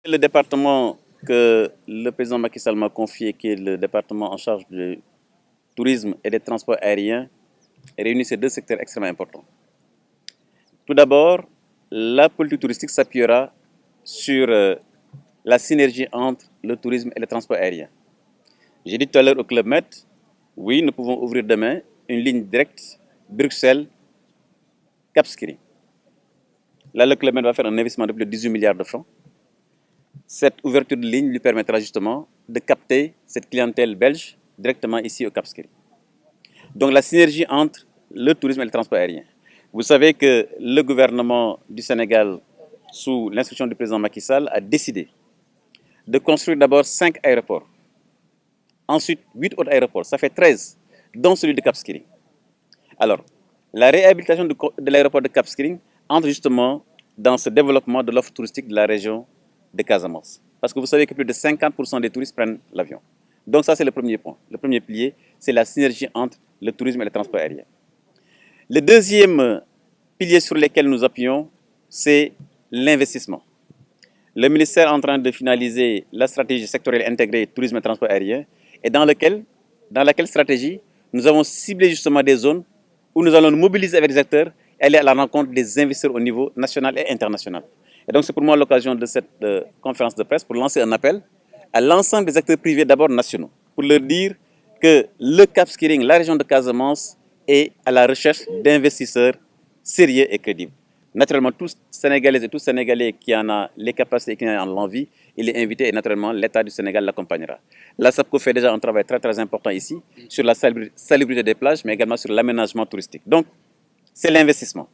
Le département que le président Macky Sall m'a confié, qui est le département en charge du tourisme et des transports aériens, réunit ces deux secteurs extrêmement importants. Tout d'abord, la politique touristique s'appuiera sur la synergie entre le tourisme et le transport aérien. J'ai dit tout à l'heure au Club Med, oui, nous pouvons ouvrir demain une ligne directe Bruxelles-Cap Skirring. Là, le Club Med va faire un investissement de plus de 18 milliards de francs. Cette ouverture de ligne lui permettra justement de capter cette clientèle belge directement ici au Cap Skirring. Donc la synergie entre le tourisme et le transport aérien. Vous savez que le gouvernement du Sénégal, sous l'instruction du président Macky Sall, a décidé de construire d'abord 5 aéroports. Ensuite, 8 autres aéroports, ça fait 13, dont celui de Cap Skirring. Alors, la réhabilitation de l'aéroport de Cap Skirring entre justement dans ce développement de l'offre touristique de la région de Casamance. Parce que vous savez que plus de 50% des touristes prennent l'avion. Donc ça, c'est le premier point. Le premier pilier, c'est la synergie entre le tourisme et le transport aérien. Le deuxième pilier sur lequel nous appuyons, c'est l'investissement. Le ministère est en train de finaliser la stratégie sectorielle intégrée tourisme et transport aérien, et dans laquelle stratégie nous avons ciblé justement des zones où nous allons nous mobiliser avec des acteurs et aller à la rencontre des investisseurs au niveau national et international. Et donc c'est pour moi l'occasion de cette conférence de presse pour lancer un appel à l'ensemble des acteurs privés, d'abord nationaux, pour leur dire que le Cap Skirring, la région de Casamance, est à la recherche d'investisseurs sérieux et crédibles. Naturellement, tous Sénégalais et tous Sénégalais qui en ont les capacités et qui en ont l'envie, il est invité et naturellement l'État du Sénégal l'accompagnera. La SAPCO fait déjà un travail très important ici sur la salubrité des plages, mais également sur l'aménagement touristique. Donc, c'est l'investissement.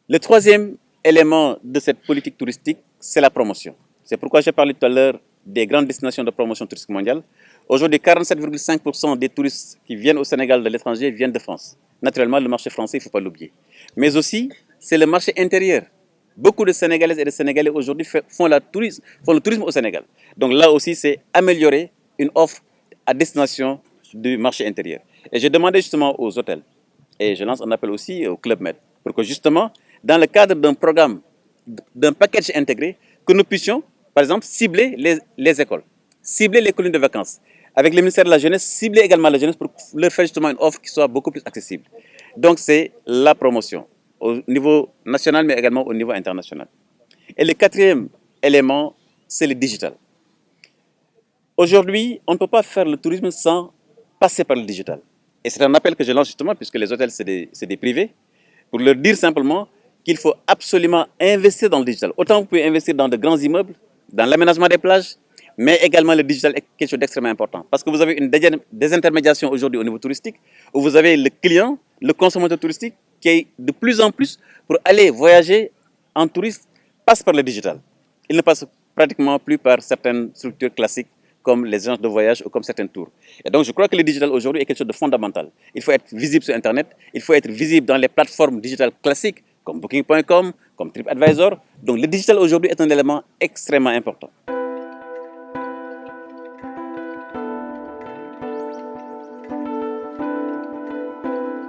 Le troisième élément de cette politique touristique, c'est la promotion. C'est pourquoi j'ai parlé tout à l'heure des grandes destinations de promotion touristique mondiale. Aujourd'hui, 47,5% des touristes qui viennent au Sénégal de l'étranger viennent de France. Naturellement, le marché français, il ne faut pas l'oublier. Mais aussi, c'est le marché intérieur. Beaucoup de Sénégalaises et de Sénégalais aujourd'hui font le tourisme au Sénégal. Donc là aussi, c'est améliorer une offre à destination du marché intérieur. Et j'ai demandé justement aux hôtels, et je lance un appel aussi au Club Med, pour que justement, dans le cadre d'un programme, d'un package intégré, que nous puissions, par exemple, cibler les écoles, cibler les colonies de vacances. Avec le ministère de la Jeunesse, cibler également la jeunesse pour leur faire justement une offre qui soit beaucoup plus accessible. Donc c'est la promotion au niveau national, mais également au niveau international. Et le quatrième élément, c'est le digital. Aujourd'hui, on ne peut pas faire le tourisme sans passer par le digital. Et c'est un appel que je lance justement, puisque les hôtels, c'est des privés, pour leur dire simplement qu'il faut absolument investir dans le digital. Autant vous pouvez investir dans de grands immeubles, dans l'aménagement des plages, mais également le digital est quelque chose d'extrêmement important. Parce que vous avez une désintermédiation aujourd'hui au niveau touristique, où vous avez le client, le consommateur touristique, qui est de plus en plus, pour aller voyager en touriste, passe par le digital. Il ne passe pratiquement plus par certaines structures classiques, comme les agences de voyage ou comme certains tours. Et donc je crois que le digital aujourd'hui est quelque chose de fondamental. Il faut être visible sur Internet, il faut être visible dans les plateformes digitales classiques, comme Booking.com, comme TripAdvisor. Donc le digital aujourd'hui est un élément extrêmement important.